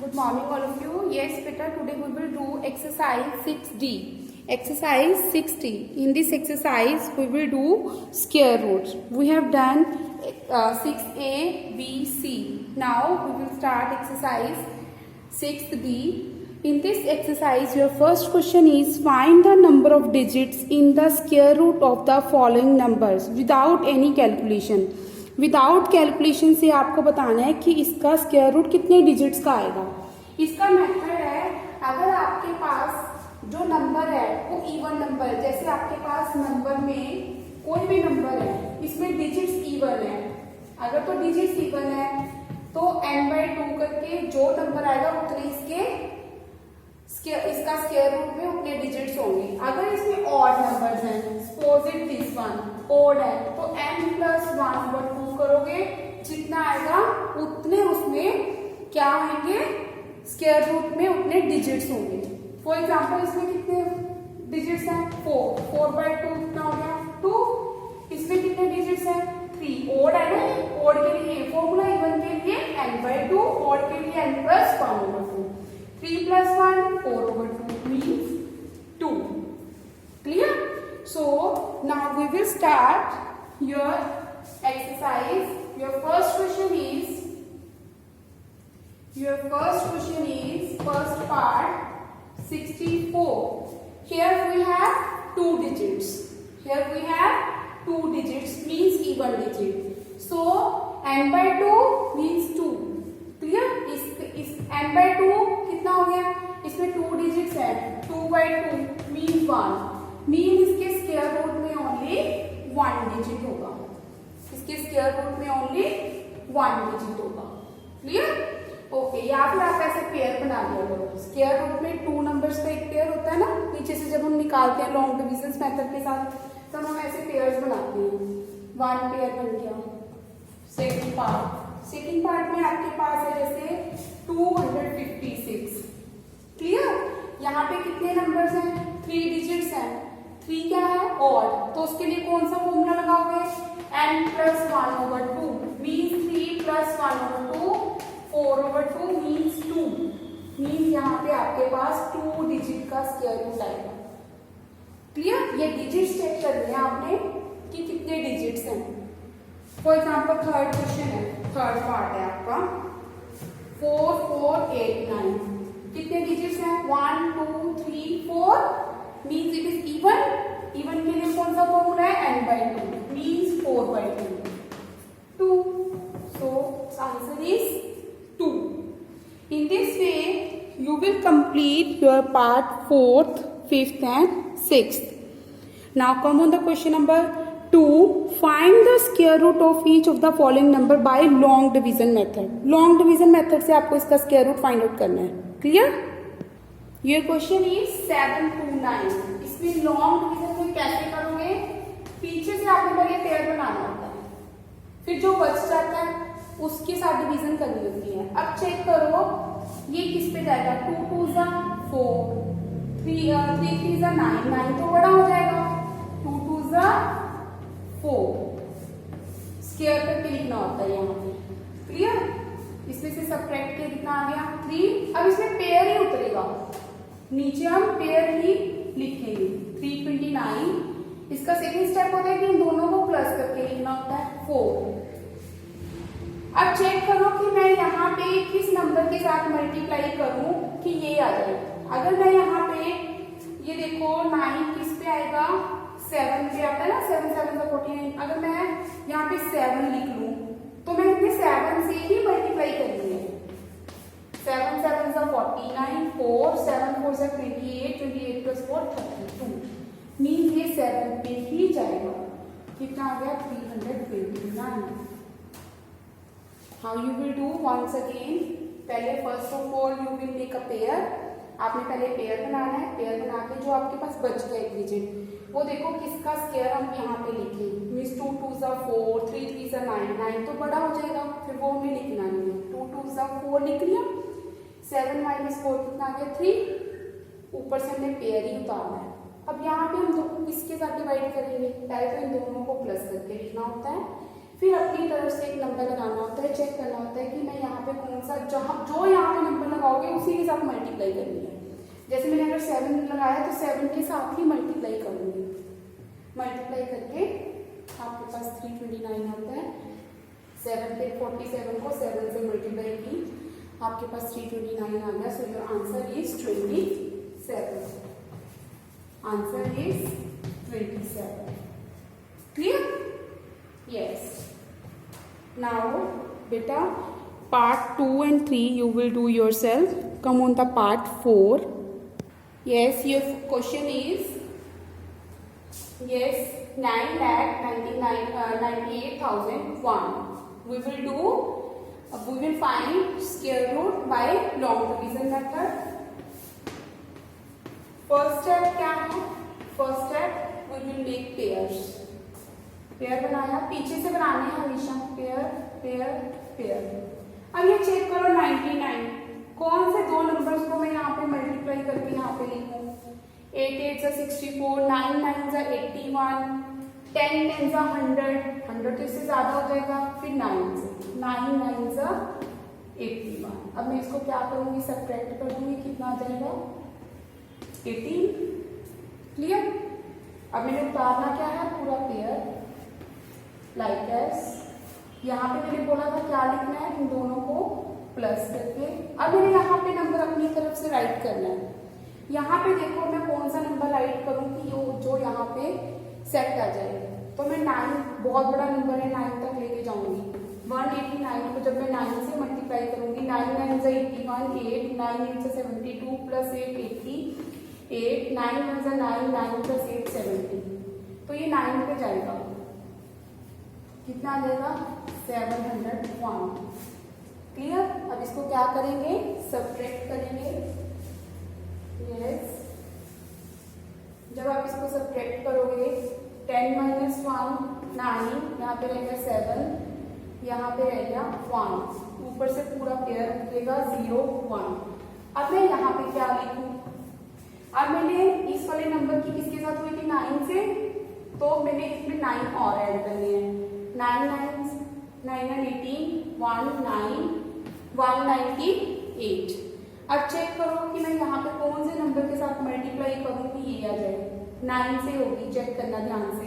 Good morning all of you. Yes beta, today we will do exercise 6D. Exercise 6D. In this exercise we will do square roots. We have done 6A, B, C. Now we will start exercise 6D. In this exercise your first question is find the number of digits in the square root of the following numbers without any calculation. Without calculation से आपको बताना है कि इसका square root कितने digits का आएगा। इसका मेथड है, अगर आपके पास जो नंबर है वो इवन नंबर, जैसे आपके पास नंबर में कोई भी नंबर है इसमें डिजिट्स इवन है, अगर तो डिजिट्स इवन है तो n/2 करके जो नंबर आएगा उतने इसका स्क्वायर रूट में उतने डिजिट्स होंगे। अगर इसमें ऑड नंबर्स हैं, suppose it this one odd है, तो n+1/2 करोगे, जितना आएगा उतने उसमें क्या होंगे, स्क्वायर रूट में उतने डिजिट्स होंगे। फॉर एग्जांपल इसमें कितने डिजिट्स हैं, 4/2 कितना हो गया 2। इसमें कितने डिजिट्स हैं 3। ऑड है ना, ऑड के लिए फॉर्मूला इवन के लिए n/2, ऑड के लिए n+1/2। 3 + 1 4/2 means 2. Clear? So now we will start your exercise. Your first question is first part 64. Here we have 2 digits. Means even digit. So n/2 means 2. Clear? इस n/2 कितना हो गया, इसमें 2 digits है, 2/2 means 1, mean इसके square root में only 1 digit होगा, इसके स्क्वायर रूट में ओनली 1 डिजिट होगा। क्लियर? ओके, या फिर आप ऐसे पेयर बना लिया करो, स्क्वायर रूट में 2 नंबर्स का एक पेयर होता है ना, नीचे से जब हम निकालते हैं लॉन्ग डिविजन मेथड के साथ, तब हम ऐसे पेयर्स बनाते हैं। 1 पेयर बन गया। सेकेंड पार्ट में आपके पास है जैसे 256। क्लियर? यहाँ पे कितने नंबर्स हैं, 3 डिजिट्स हैं, 3 क्या है ऑड, तो उसके लिए कौन सा फॉर्मूला लगाओगे, n+1/2 मीन्स 3 + 1/2 4/2 मीन्स 2। मीन्स यहाँ पे आपके पास 2 डिजिट का स्क्वायर रूट आएगा। क्लियर? ये डिजिट्स चेक करने हैं आपने कि कितने डिजिट्स हैं। फॉर एग्जाम्पल थर्ड क्वेश्चन है, थर्ड पार्ट है आपका 4 4 8 9, कितने डिजिट्स हैं 1 2 3 4 मीन्स इट इज इवन के लिए कौन सा फॉर्मूला है n/2 means 4/2 so answer is 2। In this way you will complete your part 4th 5th and 6th। now come on the question number 2, find the square root of each of the following number by long division method। long division method से आपको इसका square root find out करना है। Clear? ये question is 7 to 9। इसमें long division में कैसे करोगे, पीछे से आपने पहले पेयर बनाना होता है, फिर जो बच जाता है उसके साथ डिवीजन करनी होती है। अब चेक करो ये किस पे जाएगा, 2 2 4, 3 3 9, 9 तो बड़ा हो जाएगा, 2 2 4 स्क्वायर करके लिखना होता है यहाँ पे। क्लियर? इसमें से सब्ट्रैक्ट के कितना आ गया 3। अब इसमें पेयर ही उतरेगा, नीचे हम पेयर ही लिखेंगे 329। इसका सेकंड स्टेप होता है कि इन दोनों को प्लस करके लिखना होता है 4। अब चेक करो कि मैं यहाँ पे किस नंबर के साथ मल्टीप्लाई करूं कि ये आ जाए। अगर मैं यहाँ पे ये देखो 9 किस पे आएगा, 7 पे आता है ना, 7 7 49। अगर मैं यहाँ पे 7 लिख लूं तो मैं इतने 7 से ही मल्टीप्लाई करनी है। 7 7 49, 4 7 4 28, 28 + 4 32 मीन्स ये 7 पे ही जाएगा। कितना आ गया 329। How you will do once again, पहले first of all you will make a pair. आपने पहले पेयर बनाना है, पेयर बना के जो आपके पास बच गया एक डिजिट वो देखो किसका स्क्वायर हम यहाँ पे लिखें, मीन्स 2 2 4, 3 3 9, 9 तो बड़ा हो जाएगा, फिर वो हमें लिखना नहीं है। 2 2 4 लिख लिया, 7 - 4 कितना आ गया 3, ऊपर से हमने पेयर ही उतारना है। अब यहाँ पे हम दोनों किसके साथ डिवाइड करेंगे, पहले तो इन दोनों को प्लस करके लिखना होता है, फिर अपनी तरफ से एक नंबर लगाना होता है, चेक करना होता है कि मैं यहाँ पे कौन सा जो यहाँ पे नंबर लगाओ उसी के साथ मल्टीप्लाई करनी है। जैसे मैंने अगर 7 लगाया तो 7 के साथ ही मल्टीप्लाई करूंगी। मल्टीप्लाई करके आपके पास 329 आता है। 7 पे 47 को 7 से मल्टीप्लाई की, आपके पास 329 आ गया। सो your answer is 27। Answer is 27। Clear? Yes. Now बेटा part 2 and 3 you will do yourself. Come on the part 4. Yes, your question is, yes, 9,98,001. We will find square root by long division method. First step क्या है? First step we will make pairs. Pair बनाया, पीछे से बनाने हैं हमेशा, pair pair pair. अब ये चेक करो 99, कौन से दो नंबर्स को मैं यहाँ पे मल्टीप्लाई करके यहाँ पे लिखूं? 8 8 सा 64, 9 9 सा 81, 10 10 सा 100, 100 तो इससे ज्यादा हो जाएगा, फिर 9 9 9 सा 81। अब मैं इसको क्या करूंगी? सब्ट्रैक्ट कर दूंगी, कितना आ जाएगा? 18। क्लियर? अब मैंने उतारना क्या है? पूरा पेयर, लाइक एस। यहाँ पे मैंने बोला था क्या लिखना है? इन दोनों को प्लस करके। अब मैंने यहाँ पे नंबर अपनी तरफ से राइट करना है। यहाँ पे देखो मैं कौन सा नंबर राइट करूँ कि जो यहाँ पे सेट आ जाए। तो मैं 9, बहुत बड़ा नंबर है, 9 तक लेके जाऊंगी। 189 को जब मैं 9 से मल्टीप्लाई करूंगी, 9 9 से 81, 8 9 8 से 72 प्लस 8 80, 8 9 1 से 9 9 प्लस 8 70। तो ये 9 पे जाएगा, कितना आ जाएगा? 701। क्लियर? अब इसको क्या करेंगे? सब्ट्रैक्ट करेंगे। यस। जब आप इसको सब्ट्रैक्ट करोगे, 10 - 1 9, यहाँ पे रहेगा 7, यहाँ पे रहेगा 1, ऊपर से पूरा पेयर उठेगा 0 1। अब मैं यहाँ पे क्या लिखूं? अब मैंने इस वाले नंबर की किसके साथ हुई थी? 9 से, तो मैंने इसमें 9 और ऐड करने हैं। 9 9 9 18, 1 9 198। अब चेक करो कि मैं यहाँ पे कौन से नंबर के साथ मल्टीप्लाई करूँ कि ये आ जाए। 9 से होगी, चेक करना ध्यान से।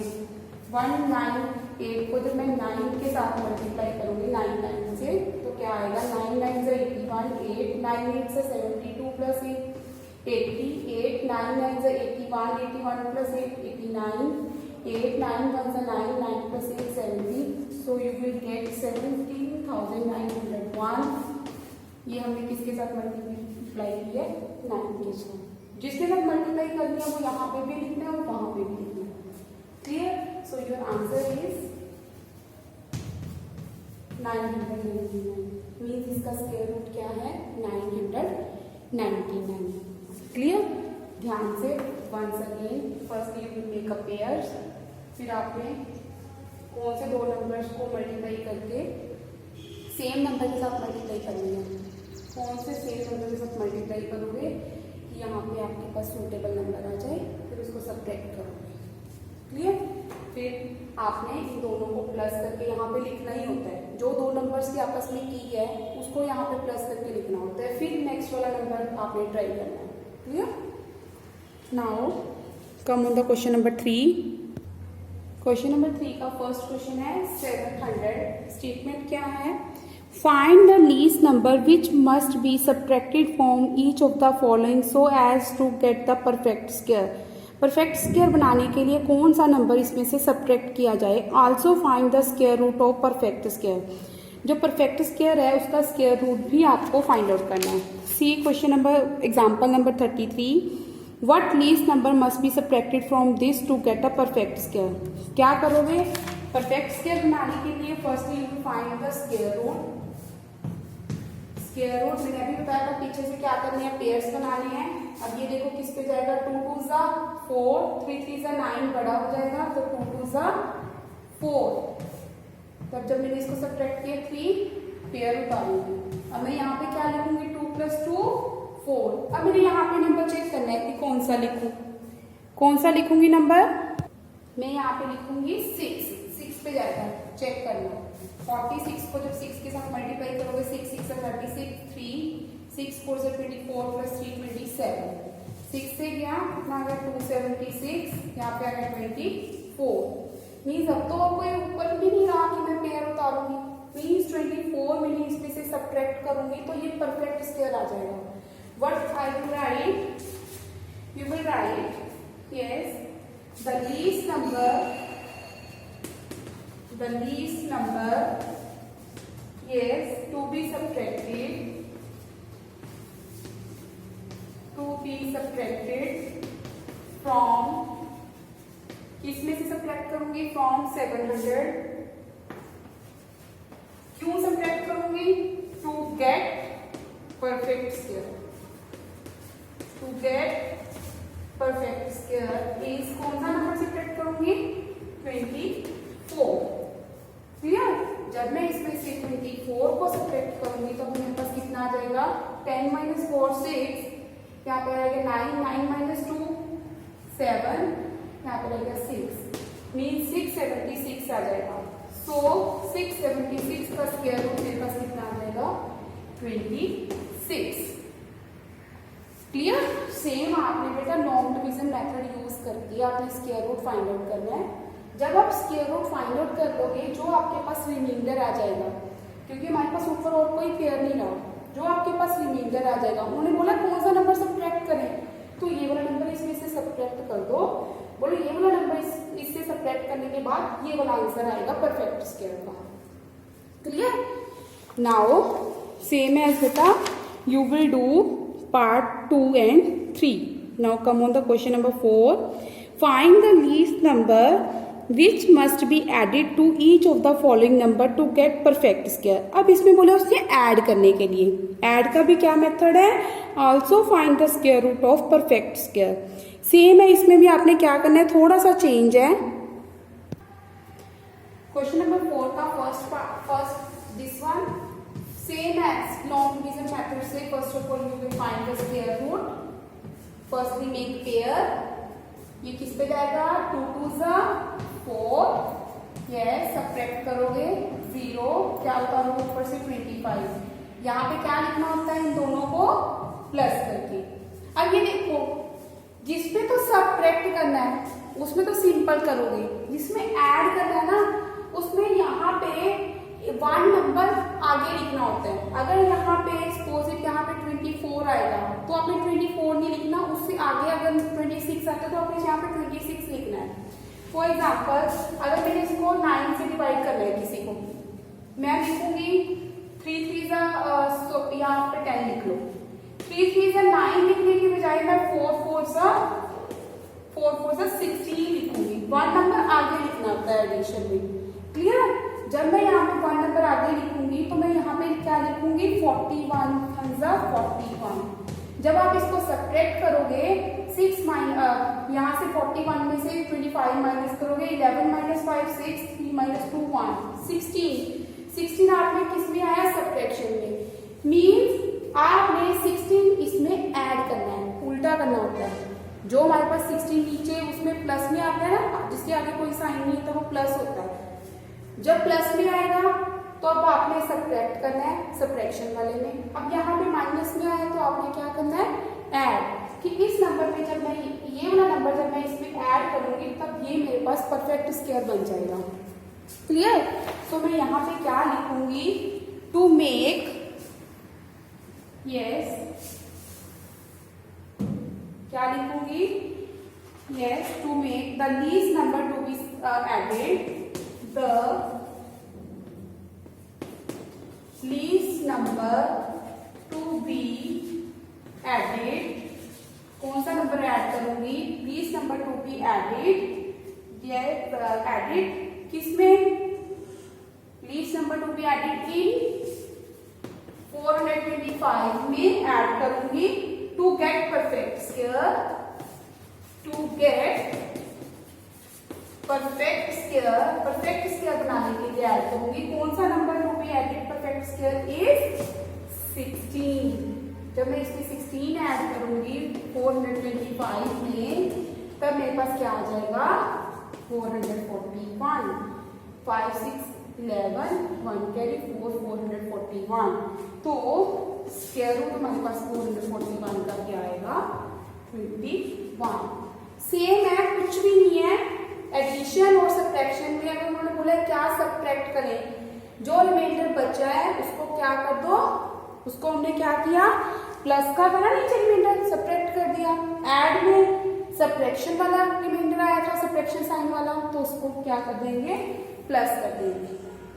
198 को जब मैं 9 के साथ मल्टीप्लाई करूंगी 9 9 से, तो क्या आएगा? 9 9 से 81, 8 9 8 से 72 प्लस 8 80, 8 9 9 से 81, 81 प्लस 8 89, 8 9 1 से 9 9 plus 8 70। So you will get 17,901। ये हमने किसके साथ मल्टीप्लाई किया? 9 के साथ। जिसके साथ मल्टीप्लाई करनी है वो यहाँ पे भी लिखना है और वहां पे भी लिखना है। Clear? So your answer is 999। Means इसका स्क्वायर रूट क्या है? 999। क्लियर? ध्यान से once again, first you will make a pairs, फिर आपने कौन से दो नंबर्स को मल्टीप्लाई करके सेम नंबर के साथ मल्टीप्लाई करनी है। कौन से सेम नंबर के साथ मल्टीप्लाई करोगे कि यहाँ पे आपके पास सूटेबल नंबर आ जाए, फिर उसको सब्ट्रैक्ट करोगे। क्लियर? फिर आपने इन दोनों को प्लस करके यहाँ पे लिखना ही होता है। जो दो नंबर्स की आपस में की है उसको यहाँ पे प्लस करके लिखना होता है, फिर नेक्स्ट वाला नंबर आपने ट्राई करना है। Clear? Now come on the question number 3। Question number 3 का फर्स्ट क्वेश्चन है 700। स्टेटमेंट क्या है? Find the least number which must be subtracted from each of the following so as to get the perfect square. Perfect square बनाने के लिए कौन सा number इसमें से सब्ट्रैक्ट किया जाए। Also find the square root of perfect square. जो परफेक्ट स्क्वायर है उसका स्क्वायर रूट भी आपको फाइंड आउट करना है। See question number example number 33। What least number must be subtracted from this to get a perfect square? क्या करोगे? Perfect square बनाने के लिए first you will find the square root. Square root मैंने अभी बताया था, पीछे से क्या करने हैं? पेयर्स बनाने हैं। अब ये देखो किस पे जाएगा? 2 2 सा 4, 3 3 सा 9 बड़ा हो जाएगा, तो 2 2 सा 4। तब जब मैंने इसको सब्ट्रैक्ट किया 3 पेयर उतारूंगी। अब मैं यहाँ पे क्या लिखूंगी? 2 + 2 4। अब मुझे यहाँ पे नंबर चेक करना है कि कौन सा लिखूं। कौन सा लिखूंगी नंबर? मैं यहाँ पे लिखूंगी 6 पे जाएगा, चेक करना। 46 को जब 6 के साथ मल्टीप्लाई करोगे 6 6 36, 3 6 4 से 24 प्लस 3 27। 6 से गया कितना आ गया 276, यहाँ पे आ गया 24। मीन्स अब तो कोई ऊपर भी नहीं रहा कि मैं पेयर उतारूंगी। मीन्स 24 में इसमें से सब्ट्रैक्ट करूंगी तो ये परफेक्ट स्क्वायर आ जाएगा। What I will write, you will write yes the least number yes to be subtracted from, किसमें से सब्ट्रैक्ट करूंगी from 700। क्यों सब्ट्रैक्ट करूंगी, to get perfect square, to get perfect square is कौन सा नंबर सब्ट्रैक्ट करूंगी 24। Clear, जब मैं इसमें से 24 को सब्ट्रैक्ट करूंगी तो मेरे पास कितना आ जाएगा 10 - 4 6, यहाँ पे आएगा 9 9 - 2 7, यहाँ पे आएगा 6, मीन 676 आ जाएगा। सो 676 का स्क्वायर रूट मेरे पास कितना आ जाएगा 26। क्लियर, सेम आपने बेटा लॉन्ग डिवीजन मेथड यूज करके आपने स्क्वायर रूट फाइंड आउट करना है। जब आप स्क्वायर रूट फाइंड आउट कर लोगे जो आपके पास रिमाइंडर आ जाएगा, क्योंकि हमारे पास ऊपर और कोई पेयर नहीं रहा, जो आपके पास रिमाइंडर आ जाएगा, उन्होंने बोला कौन सा नंबर सब्ट्रैक्ट करें, तो ये वाला नंबर इसमें से सब्ट्रैक्ट कर दो। बोलो ये वाला नंबर इससे सब्ट्रैक्ट करने के बाद ये वाला आंसर आएगा परफेक्ट स्क्वायर का। क्लियर, नाउ सेम एज बेटा you will do part 2 and 3. Now come on the question number 4. Find the least number which must be added to each of the following number to get perfect square. अब इसमें बोले उसने add करने के लिए, add का भी क्या मेथड है, also find the square root of perfect square. Same है, इसमें भी आपने क्या करना है, थोड़ा सा चेंज है। क्वेश्चन नंबर 4 का first this one same as long division method से first of all you will find the square root, firstly make pair, ये किस पे जाएगा 2 2 4, yes सब्ट्रैक्ट करोगे 0, क्या उतारोगे ऊपर से 25, यहाँ पे क्या लिखना होता है इन दोनों को प्लस करके। अब ये देखो जिसपे तो सब्ट्रैक्ट करना है उसमें तो सिंपल करोगे, जिसमें ऐड करना है ना उसमें यहाँ पे 1 नंबर आगे लिखना होता है। अगर यहाँ पे सपोज यहाँ पे 24 आएगा तो आपने 24 नहीं लिखना, उससे आगे अगर 26 आता है तो आपने यहाँ पे 26 लिखना है। फॉर एग्जाम्पल अगर मैंने इसको 9 से डिवाइड करना है किसी को, मैं लिखूंगी 3 3 यहाँ पे 10 लिख लो, 3 3 9 लिखने की बजाय मैं 4 4 16 लिखूंगी। 1 नंबर आगे लिखना होता है एडिशन में। क्लियर, जब मैं यहाँ पे 1 नंबर आगे लिखूंगी तो मैं यहाँ पे क्या लिखूंगी 41 41। जब आप इसको सब्ट्रैक्ट करोगे 6 यहाँ से 41 में से 25 माइनस करोगे, 11 - 5 6, 3 - 2 1 16 आपने किस में आया सब्ट्रैक्शन में। मीन्स आपने 16 इसमें ऐड करना है, उल्टा करना होता है। जो हमारे पास 16 नीचे उसमें प्लस में आता है ना, जिसके आगे कोई साइन नहीं होता वो प्लस होता है। जब प्लस में आएगा तो अब आपने सब्ट्रैक्ट करना है सब्ट्रैक्शन वाले में। अब यहाँ पे माइनस में आया तो आपने क्या करना है ऐड, कि इस नंबर पे जब मैं ये वाला नंबर जब मैं इसमें ऐड करूंगी तब ये मेरे पास परफेक्ट स्क्वायर बन जाएगा। क्लियर, तो मैं यहाँ पे क्या लिखूंगी टू मेक, यस क्या लिखूंगी, yes to make the least number to be added, the least number to be added, कौन सा नंबर ऐड करूंगी, least number to be added, yes added किसमें, least number to be added in 425 में add करूंगी to get perfect square, to get perfect square बनाने के लिए add करूंगी कौन सा नंबर to be added perfect square is 16। जब मैं इसमें 16 ऐड करूंगी 425 में तब मेरे पास क्या आ जाएगा 441, 5 6 11 1 कैरी 4 441। तो स्क्वायर रूट हमारे पास 441 का क्या आएगा 21। सेम है, कुछ भी नहीं है। एडिशन और सब्ट्रैक्शन में अगर उन्होंने बोला क्या सब्ट्रैक्ट करें, जो रिमाइंडर बचा है उसको क्या कर दो, उसको हमने क्या किया प्लस का था ना नीचे रिमाइंडर, सब्ट्रैक्ट कर दिया। ऐड में सब्ट्रैक्शन वाला रिमाइंडर आया था, सब्ट्रैक्शन साइन वाला, तो उसको क्या कर देंगे प्लस कर देंगे।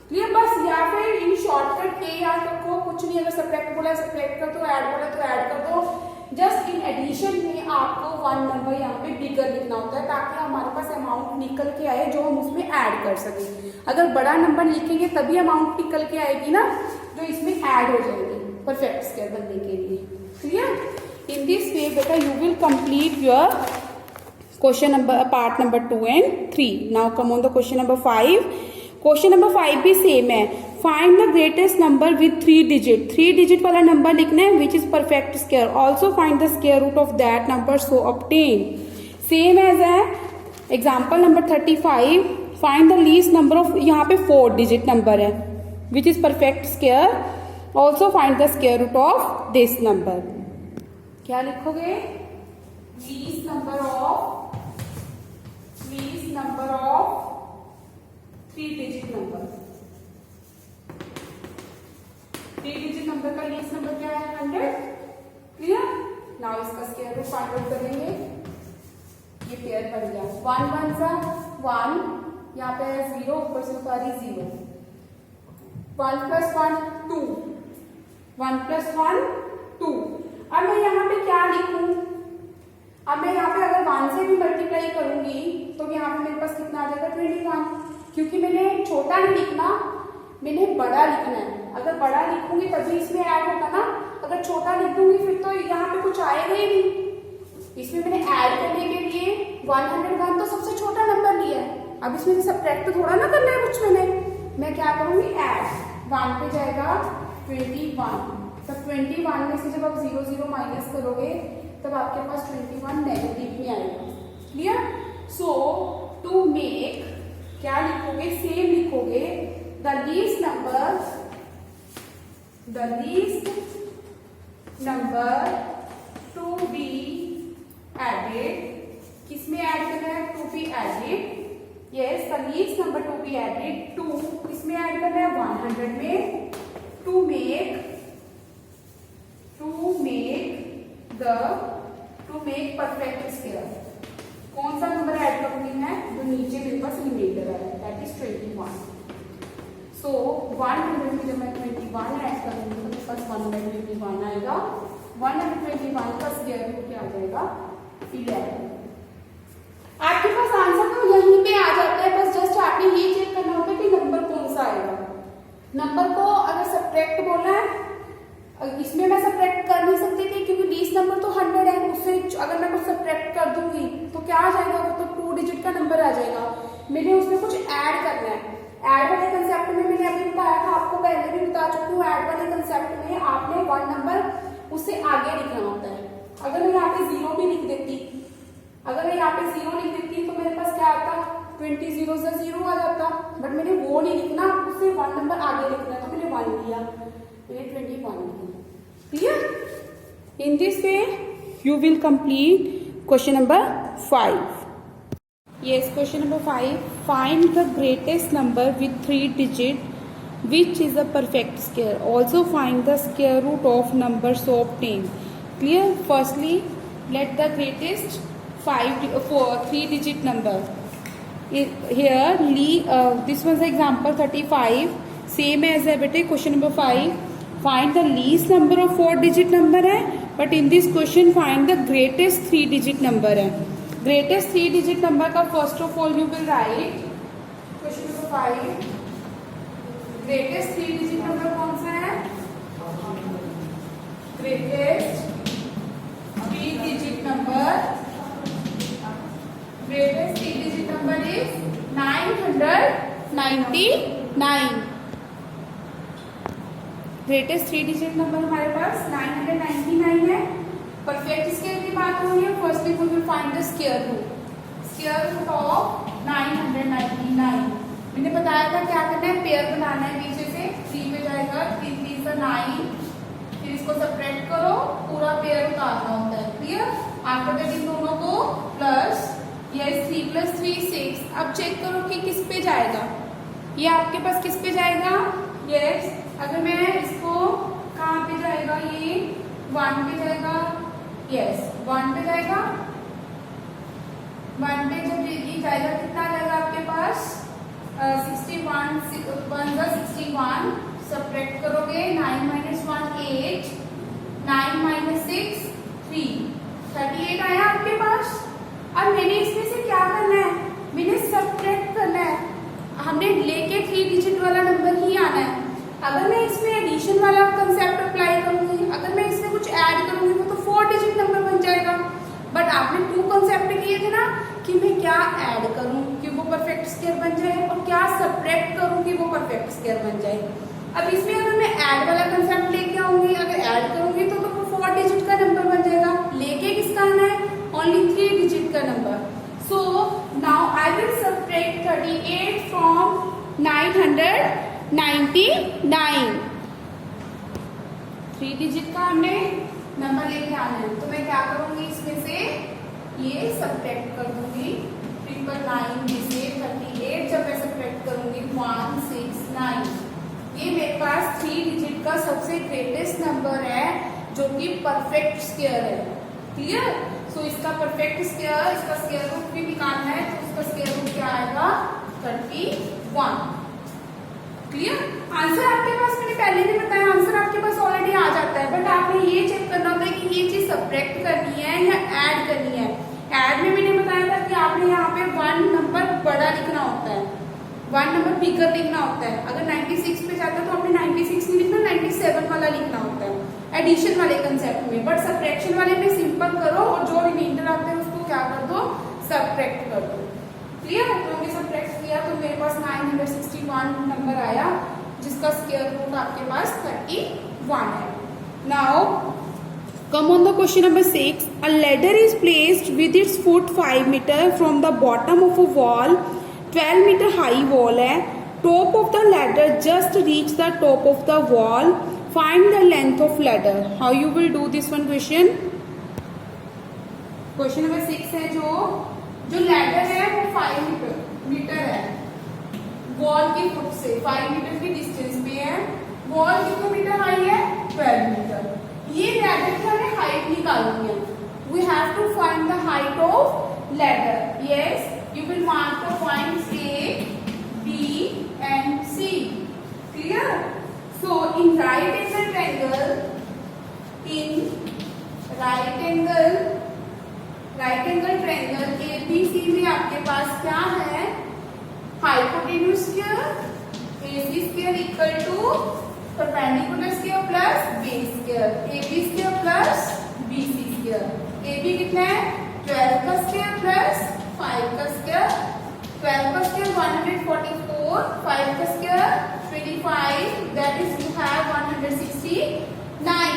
क्लियर? बस या फिर इन शॉर्टकट के याद रखो, कुछ नहीं, अगर सब्ट्रैक्ट बोला सब्ट्रैक्ट कर दो, ऐड बोला तो ऐड कर दो। जस्ट इन एडिशन में आपको वन नंबर यहाँ पे बिगर लिखना होता है ताकि हमारे पास अमाउंट निकल के आए जो हम उसमें ऐड कर सकें। अगर बड़ा नंबर लिखेंगे तभी अमाउंट निकल के आएगी ना, जो इसमें ऐड हो जाएगी परफेक्ट स्क्वायर बनने के लिए। क्लियर? इन दिस वे बेटा you will complete your question number part number 2 and 3. Now come on the question number 5. Question number 5 भी सेम है। Find the greatest number with 3 digit. 3 digit वाला number लिखना है which is perfect square. Also find the square root of that number so obtain. Same as है example number 35। Find the least number of, यहाँ पे 4 digit number है which is perfect square. Also find the square root of this number. क्या लिखोगे? Least number of 3 digit number. 3 digit number का least number क्या है 100। Clear? Now इसका square root find out करेंगे। ये पेयर बन गया 1 1 सा 1, यहाँ पे 0 ऊपर से उतारी 0, 1 + 1 2, 1 + 1 2। अब मैं यहाँ पे क्या लिखूं? अब मैं यहाँ पे अगर 1 से भी मल्टीप्लाई करूंगी तो यहाँ पे मेरे पास कितना आ जाएगा 21, क्योंकि मैंने छोटा नहीं लिखना, मैंने बड़ा लिखना है। अगर बड़ा लिखूंगी तभी इसमें ऐड होगा ना, अगर छोटा लिख दूंगी फिर तो यहाँ पे कुछ आएगा ही नहीं। इसमें मैंने ऐड करने के लिए 101 तो सबसे छोटा नंबर लिया है। अब इसमें सब्ट्रैक्ट थोड़ा ना करना है कुछ, मैं क्या करूंगी ऐड। 1 पे जाएगा 21, तब 21 में से जब आप 0 0 माइनस करोगे तब आपके पास 21 नेगेटिव में आएगा। क्लियर? सो टू मेक क्या लिखोगे? सेम लिखोगे। The least number to be added. किसमें ऐड करना है? To be added. Yes, the least number to be added 2 किसमें ऐड करना है 100 में। To make perfect square. कौन सा नंबर ऐड करूंगी मैं? जो नीचे मेरे पास रिमाइंडर है, दैट इज 21। सो 100 में जब मैं 21 ऐड करूंगी तो मेरे पास 121 आएगा। 121 का स्क्वायर रूट क्या आ जाएगा 11। आपके पास आंसर तो यहीं पे आ जाता है, बस जस्ट आपने ये चेक करना होता है कि नंबर कौन सा आएगा। नंबर को अगर सब्ट्रैक्ट बोलना है, इसमें मैं सब्ट्रैक्ट कर नहीं सकती थी क्योंकि लीस्ट नंबर तो 100 है, उससे अगर मैं कुछ सब्ट्रैक्ट कर दूंगी तो क्या आ जाएगा, वो तो 2 डिजिट का नंबर आ जाएगा। मैंने उसमें कुछ ऐड करना है। ऐड वाले कंसेप्ट में मैंने अभी बताया था, आपको पहले भी बता चुकी हूँ। ऐड वाले कंसेप्ट में आपने 1 नंबर उससे आगे लिखना होता है। अगर मैं यहाँ पे 0 भी लिख देती, अगर मैं यहाँ पे 0 लिख देती तो मेरे पास क्या आता 20 0 से 0 आ जाता, बट मैंने वो नहीं लिखना, उससे 1 नंबर आगे लिखना, तो मैंने 1 लिया, मैंने 21 लिया। Clear? In this way you will complete question number 5. Yes, question number 5. Find the greatest number with 3 digit which is a perfect square. Also find the square root of number so obtained. Clear? Firstly, let the greatest 3 digit number. Here, this was example 35. Same as question number 5. Find the least number of 4 digit number है, but in this question find the greatest 3 digit number है। greatest 3 digit number का first of all you will write question number 5। greatest 3 digit number कौन सा है? greatest 3 digit number is 999। Greatest 3 digit number हमारे पास 999 है। Perfect square की बात हो रही है। Firstly we will find the square root of 999। मैंने बताया था क्या करना है, पेयर बनाना है। पीछे से 3 पे जाएगा, 3 3 9, फिर इसको सब्ट्रैक्ट करो, पूरा पेयर उतारना होता है। क्लियर? आफ्टर दैट इन दोनों को प्लस, यस 3 + 3 6। अब चेक करो कि किस पे जाएगा, ये आपके पास किस पे जाएगा? यस, अगर मैं इसको कहाँ पे जाएगा, ये 1 पे जाएगा। यस 1 पे जाएगा। 1 पे जब ये जाएगा कितना जाएगा आपके पास? 61 1 × 61। सब्ट्रैक्ट करोगे 9 - 1 8, 9 - 6 3, 38 आया आपके पास। अब मैंने इसमें से क्या करना है? मैंने सब्ट्रैक्ट करना है। हमने लेके 3 डिजिट वाला नंबर ही आना है। अगर मैं इसमें एडिशन वाला कंसेप्ट अप्लाई करूंगी, अगर मैं इसमें कुछ ऐड करूंगी वो तो 4 डिजिट नंबर बन जाएगा। बट आपने 2 कंसेप्ट किए थे ना कि मैं क्या ऐड करूं कि वो परफेक्ट स्क्वायर बन जाए और क्या सब्ट्रैक्ट करूं कि वो परफेक्ट स्क्वायर बन जाए। अब इसमें अगर मैं ऐड वाला कंसेप्ट लेके आऊंगी, अगर ऐड करूंगी तो वो 4 डिजिट का नंबर बन जाएगा। लेके किसका आना है? ओनली 3 डिजिट का number. So now I will subtract 38 from 999। 3 digit का हमने नंबर लेके आना है, तो मैं क्या करूंगी? इसमें से ये सब्ट्रैक्ट कर दूंगी 999 से 38। जब मैं सब्ट्रैक्ट करूंगी 1 6 9, ये मेरे पास 3 डिजिट का सबसे ग्रेटेस्ट नंबर है जो कि परफेक्ट स्क्वायर है। क्लियर? सो इसका परफेक्ट स्क्वायर, इसका स्क्वायर रूट भी निकालना है, तो इसका स्क्वायर रूट क्या आएगा? 31। क्लियर? आंसर आपके पास, मैंने पहले भी बताया, आंसर आपके पास ऑलरेडी आ जाता है। बट आपने ये चेक करना होता है कि ये चीज सब्ट्रैक्ट करनी है या ऐड करनी है। ऐड में मैंने बताया था कि आपने यहाँ पे 1 नंबर बड़ा लिखना होता है, 1 नंबर बिगर लिखना होता है। अगर 96 पे जाता है तो आपने 96 नहीं लिखना, 97 वाला लिखना होता है एडिशन वाले कंसेप्ट में। बट सब्ट्रैक्शन वाले में सिंपल करो और जो रिमाइंडर आते हैं उसको क्या कर दो? सब्ट्रैक्ट कर दो। क्लियर? तो हमने सब्ट्रैक्ट किया तो मेरे पास 961 नंबर आया जिसका स्क्वायर रूट आपके पास 31 है। Now come on the question number 6. A ladder is placed with its foot 5 meter from the bottom of a wall, 12 meter high wall है। Top of the ladder just reach the top of the wall. Find the length of ladder. How you will do this one question? Question number 6 है जो ladder है वो 5 metre है wall की foot से, 5 metre की distance पे है। वॉल कितने मीटर हाई है? 12 मीटर। ये लैडर की हमें हाइट निकालनी है। We have to find the height of ladder. Yes, you will mark the points A, B and C. Clear? So in right angle triangle, ABC में आपके पास क्या है? Hypotenuse square AC square equal to perpendicular square plus base square, AB square plus BC square. AB कितना है? 12 का square plus 5 का square. 12 का स्क्वायर 144, 5 का square 25, that is you have 169.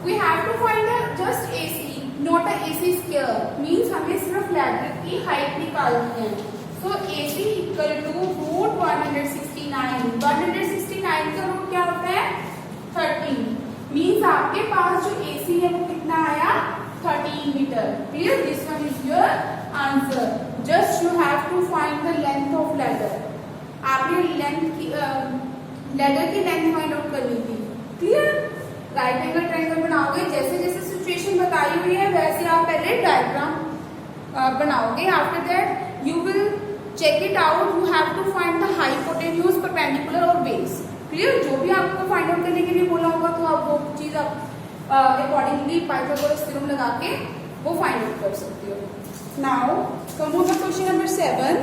We have to find just AC, not a AC square. Means हमें सिर्फ ladder की height निकालनी है। So AC equal to root 169। 169 का रूट क्या होता है? 13। मीन्स आपके पास जो AC है वो कितना आया? 13 metre. Clear? This one is your answer. Just you have to find the length of ladder. आपने लेंथ की लैडर की लेंथ फाइंड आउट करनी थी। क्लियर? राइट एंगल ट्रायंगल बनाओगे, जैसे जैसे सिचुएशन बताई हुई है वैसे आप पहले डायग्राम बनाओगे। After that you will check it out. You have to find the hypotenuse, perpendicular और बेस। क्लियर? जो भी आपको फाइंड आउट करने के लिए बोला होगा तो आप वो चीज आप अकॉर्डिंगली पाइथागोरस थ्योरम लगा के वो फाइंड आउट कर सकते हो। Now come on the question number 7।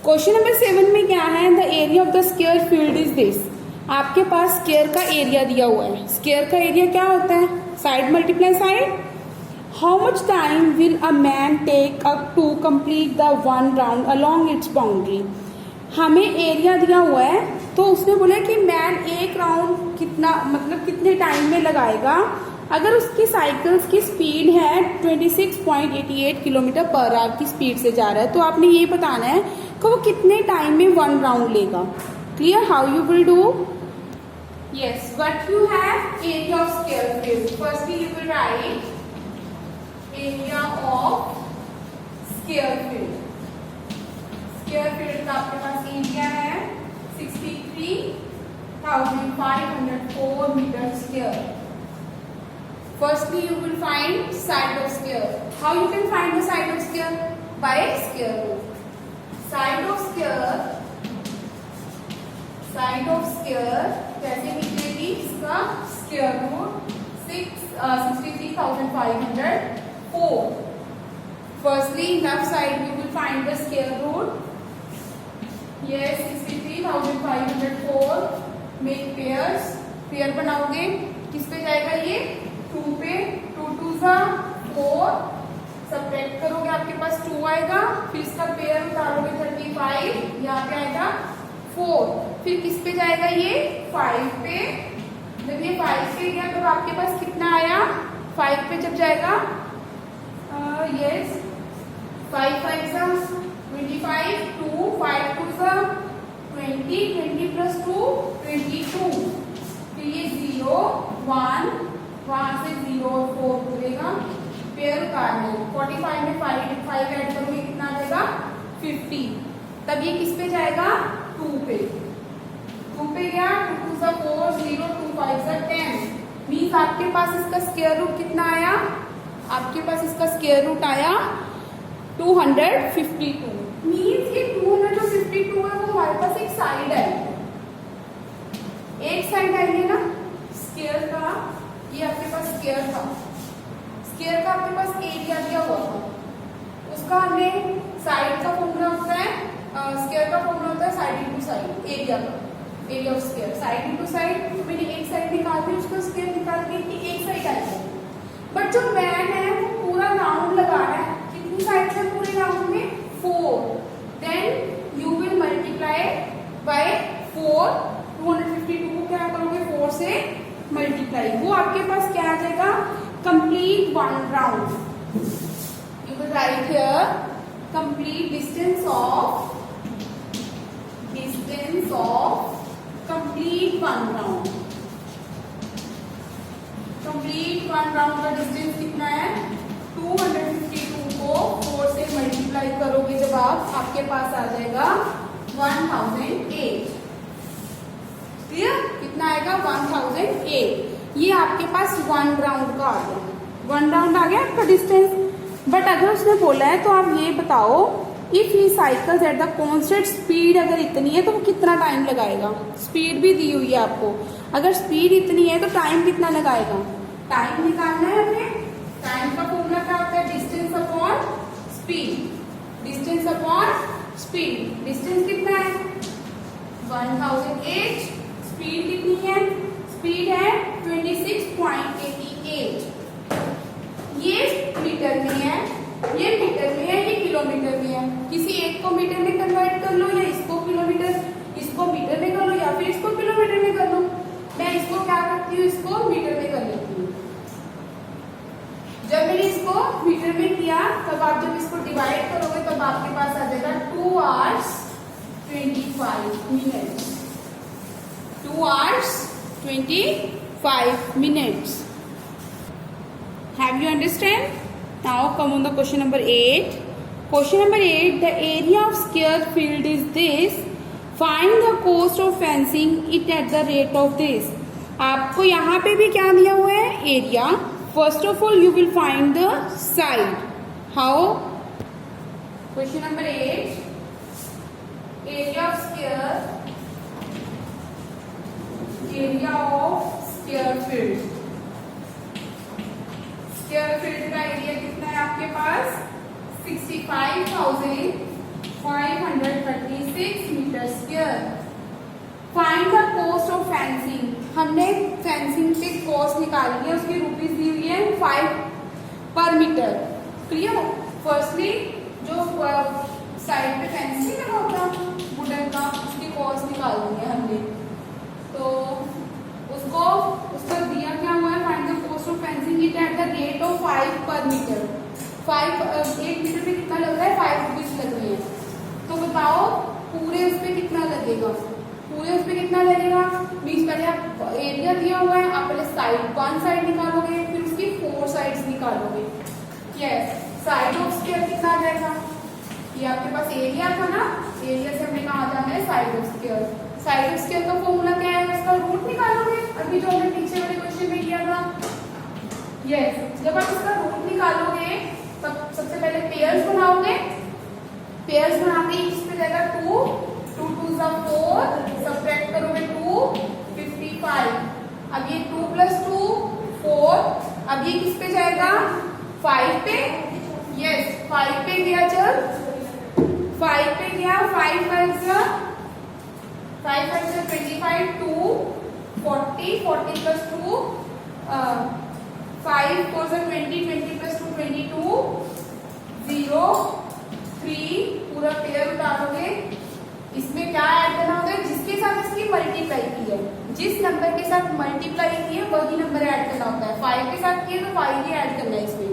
Question number 7 में क्या है? The area of the square field is this. आपके पास स्क्वायर का एरिया दिया हुआ है। स्क्वायर का एरिया क्या होता है? Side multiply side. How much time will a man take up to complete the 1 round along its boundary. हमें एरिया दिया हुआ है तो उसने बोला कि मैन एक राउंड कितना, मतलब कितने टाइम में लगाएगा। अगर उसकी साइकिल्स की स्पीड है 26.88 किलोमीटर पर आवर की स्पीड से जा रहा है तो आपने ये बताना है कि वो कितने टाइम में 1 राउंड लेगा। Clear? How you will do? Yes, what you have area of square field. Firstly, you will write area of square field. Square field का आपके पास एरिया है 63,504 metre square. Firstly, you will find side of square. How you can find the side of square? By square root. Side of square कैसे निकलेगी? इसका square root 63,504. Firstly, left side you will find the square root. Yes, 63,504. Make pairs. Pair बनाओगे, किस पे जाएगा ये? 2 पे. 2 2 सा 4. सब्ट्रैक्ट करोगे, आपके पास 2 आएगा. फिर इसका पेयर उतारोगे 35. यहाँ पे आएगा 4. फिर किस पे जाएगा ये? 5 पे. जब ये 5 पे गया तो आपके पास कितना आया? 5 पे जब जाएगा, यस, 5 5 सा 25. 2 5 2 सा 20. 20 प्लस 2 22. फिर ये 0 1, वहां से 0 और 4 जुड़ेगा. पेयर उतारना. 45 में 5 ऐड करोगे, कितना आ जाएगा? 50. तब ये किस पे जाएगा? 2 पे. 2 पे गया. 2 2 सा 4 0 2 5 सा 10. मीन्स आपके पास इसका स्क्वायर रूट कितना आया? आपके पास इसका स्क्वायर रूट आया 252. मीन्स ये 252 है, वो हमारे पास एक साइड है. एक साइड आई है ना स्क्वायर का. ये आपके पास स्क्वायर था. स्क्वायर का आपके पास एरिया दिया हुआ था. उसका हमने साइड का फॉर्मूला होता है, स्क्वायर का फॉर्मूला होता है साइड इनटू साइड. एरिया का, area of square side into side. मैंने एक साइड निकाल दी, उसको स्क्वायर निकाल के एक साइड आएगा. बट जो मैन है वो पूरा राउंड लगा रहा है. कितनी साइड है पूरे राउंड में? 4. Then you will multiply by 4. 252 को क्या करोगे? 4 से मल्टीप्लाई. वो आपके पास क्या आ जाएगा? Complete 1 round. You will write here complete distance of complete 1 round. Complete 1 round का डिस्टेंस कितना है? 252 को 4 से मल्टीप्लाई करोगे जब आप, आपके पास आ जाएगा 1008. क्लियर? कितना आएगा? 1008. ये आपके पास 1 राउंड का आ गया. 1 राउंड आ गया आपका डिस्टेंस. बट अगर उसने बोला है तो आप ये बताओ, if he cycles at the constant speed, अगर इतनी है तो वो कितना टाइम लगाएगा? स्पीड भी दी हुई है आपको. अगर स्पीड इतनी है तो टाइम कितना लगाएगा? टाइम निकालना है हमें. टाइम का फॉर्मूला क्या होता है? Distance upon speed. Distance upon speed. Distance कितना है? 1008. स्पीड कितनी है? स्पीड है 26.88. ये मीटर में है, ये मीटर में है, ये किलोमीटर में है. किसी एक को मीटर में कन्वर्ट कर लो, या इसको किलोमीटर, इसको मीटर में कर लो, या फिर इसको किलोमीटर में कर लो. मैं इसको क्या करती हूँ? इसको मीटर में कर लेती हूँ. जब मैंने इसको मीटर में किया, तब आप जब इसको डिवाइड करोगे तब आपके पास आ जाएगा 2 hours 25 minutes. 2 hours 25 minutes. Have you understand? Now come on the question number 8. Question number 8. The area of square field is this. Find the cost of fencing it at the rate of this. आपको यहाँ पे भी क्या दिया हुआ है? Area. First of all, you will find the side. How? Question number 8. Area of square. Area of square field. Square field का area कितना है आपके पास? 65,536 metre square. Find the cost of fencing. हमने फेंसिंग पे कॉस्ट निकाली है, उसकी रुपीज दी हुई है 5 पर मीटर. क्लियर? फर्स्टली जो साइड पे फेंसिंग लगा होता वुडन का, उसकी कॉस्ट निकाल दी है हमने. तो उसको उसका दिया क्या हुआ है? Find the cost of fencing it at the rate of 5 पर मीटर. 1 मीटर पे कितना लग रहा है? 5 रुपीज लग रही है. तो बताओ पूरे उस पे कितना लगेगा? पूरे उस पे कितना लगेगा, मीन्स पहले आप एरिया दिया हुआ है, आप पहले साइड 1 साइड निकालोगे, फिर उसकी 4 साइड्स निकालोगे। यस, साइड ऑफ स्क्वायर कितना आ जाएगा, ये आपके पास एरिया था ना, एरिया से हमने कहा जाना है side of square. Side of square का फॉर्मूला क्या है, उसका रूट निकालोगे, अभी जो हमने पीछे वाले क्वेश्चन में किया था। यस, जब आप इसका रूट निकालोगे तब सबसे पहले पेयर्स बनाओगे, पेयर्स बना के इस पे जाएगा 2, 2 2 4, सब्ट्रैक्ट करोगे 2, 55। अब ये 2 + 2 4, अब ये किस पे जाएगा, 5 पे। यस, 5 पे गया, जब 5 पे गया, 5 5 25, 2 40, 40 + 2 5 4 20, 20 + 2 22, 0 3, पूरा पेयर उतारोगे। इसमें क्या ऐड करना होता है, जिसके साथ इसकी मल्टीप्लाई की है, जिस नंबर के साथ मल्टीप्लाई की है वही नंबर ऐड करना होता है। 5 के साथ किए तो 5 ही ऐड करना है इसमें।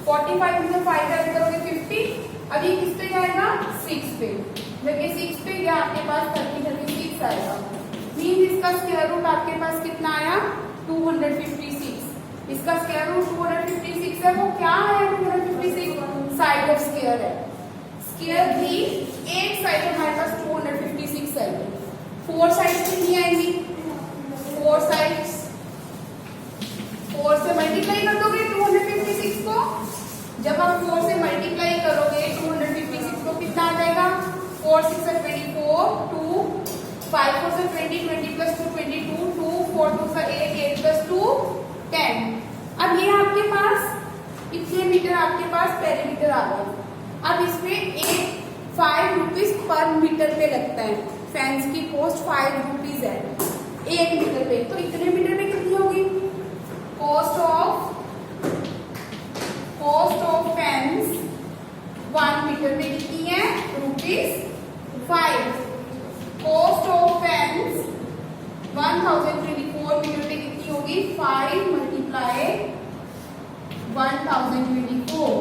45 में 5 ऐड करोगे 50। अब ये किस पे जाएगा, 6 पे। जब ये 6 पे गया आपके पास 36 आएगा। मीन्स इसका स्क्वायर रूट आपके पास कितना आया, 256। इसका स्क्वायर रूट 256 है, वो क्या है 256, साइड ऑफ स्क्वायर है। स्क्वायर भी एक साइड हमारे पास 256 है। 4 साइड्स कितनी आएंगी, 4 साइड्स 4 से मल्टीप्लाई कर दोगे 256 को। जब आप 4 से मल्टीप्लाई करोगे 256 को, कितना आ जाएगा, 4 6 24, 2 5 4 20, 20 + 2 22, 2 4 2 8, 8 + 2 10। अब ये आपके पास इतने मीटर आपके पास पेरीमीटर आ गया। अब इसमें 5 रुपीज पर मीटर पे लगता है, फैंस की कॉस्ट 5 रुपीज है 1 मीटर पे। तो इतने मीटर पे कितनी होगी, कॉस्ट ऑफ फैंस 1 मीटर पे कितनी है, ₹5। कॉस्ट ऑफ फैंस 1024 मीटर पे कितनी होगी, 5 × 1024।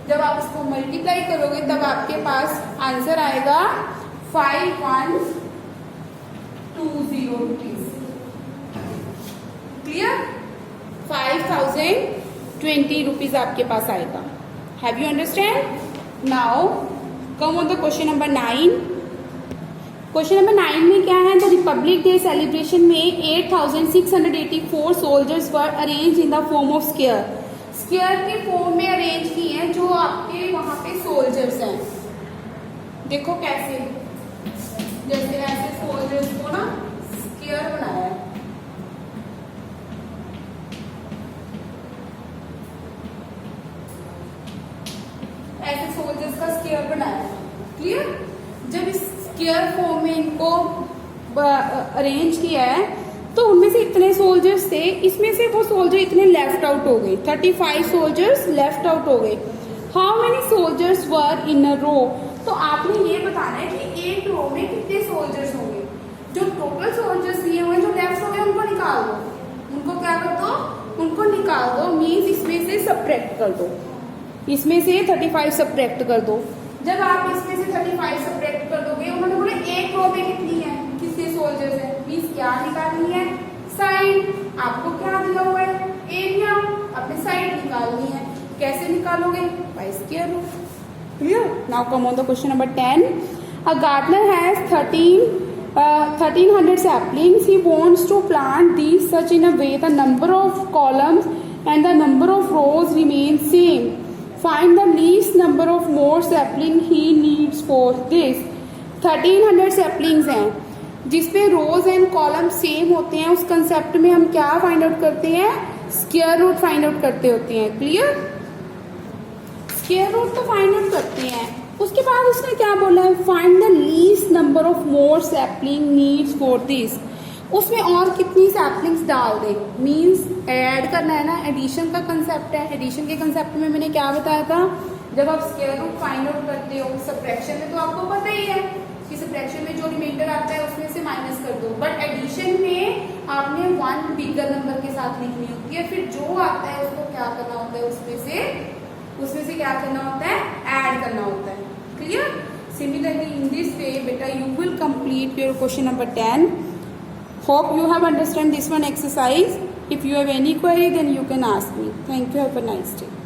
जब आप इसको मल्टीप्लाई करोगे तब आपके पास आंसर आएगा 5120 रुपीज। क्लियर, 5020 रुपीज आपके पास आएगा। Have you understand. Now come on the question number 9। Question number 9 में क्या है, द रिपब्लिक डे सेलिब्रेशन में 8684 soldiers were arrange in the form of square. Square के फॉर्म में अरेंज किए हैं जो आपके वहां पे सोल्जर्स हैं। देखो कैसे, जैसे ऐसे सोल्जर्स को ना स्क्वायर बनाया है, ऐसे सोल्जर्स का स्क्वायर बनाया है। क्लियर, जब इस स्क्वायर फॉर्म में इनको अरेंज किया है तो उनमें से इतने सोल्जर्स थे, इसमें से वो सोल्जर इतने लेफ्ट आउट हो गए, 35 सोल्जर्स लेफ्ट आउट हो गए। हाउ मेनी सोल्जर्स वर इन अ रो। तो आपने ये बताना है कि एक रो में कितने सोल्जर्स होंगे। जो टोटल सोल्जर्स दिए हुए जो लेफ्ट हो गए उनको निकाल दो, उनको क्या कर दो, उनको निकाल दो। मीन्स इसमें से सब्ट्रैक्ट कर दो, इसमें से 35 सब्ट्रैक्ट कर दो। जब आप इसमें से 35 सब्ट्रैक्ट कर दोगे, उन्होंने बोला एक रो में कितनी है, कितने सोल्जर्स है, मीन्स क्या निकालनी है, साइड। आपको क्या दिया हुआ है, एरिया, अपने साइड निकालनी है। कैसे निकालोगे, by square root. Clear, now come on the question number 10। A gardener has 1300 saplings. He wants to plant these such in a way the number of columns and the number of rows remain same. Find the least number of more sapling he needs for this. 1300 saplings हैं जिसपे रोज and column same होते हैं। उस concept में हम क्या find out करते हैं, स्क्वायर रूट फाइंड आउट करते होते हैं। क्लियर, स्क्वायर रूट तो फाइंड आउट करते हैं। उसके बाद उसने क्या बोला है, find the least number of more sapling needs for this. उसमें और कितनी सैपलिंग्स डाल दे, मीन्स ऐड करना है ना, एडिशन का कंसेप्ट है। एडिशन के कंसेप्ट में मैंने क्या बताया था, जब आप स्क्वायर रूट फाइंड आउट करते हो सब्ट्रैक्शन में तो आपको पता ही है कि सब्ट्रैक्शन में जो रिमाइंडर आता है उसमें से माइनस कर दो, बट एडिशन में आपने 1 बिगर नंबर के साथ लिखनी होती है। फिर जो आता है उसको क्या करना होता है, उसमें से क्या करना होता है, ऐड करना होता है। Clear, similarly in this way बेटा you will complete your question number 10। Hope you have understand this one exercise. If you have any query, then you can ask me. Thank you. Have a nice day.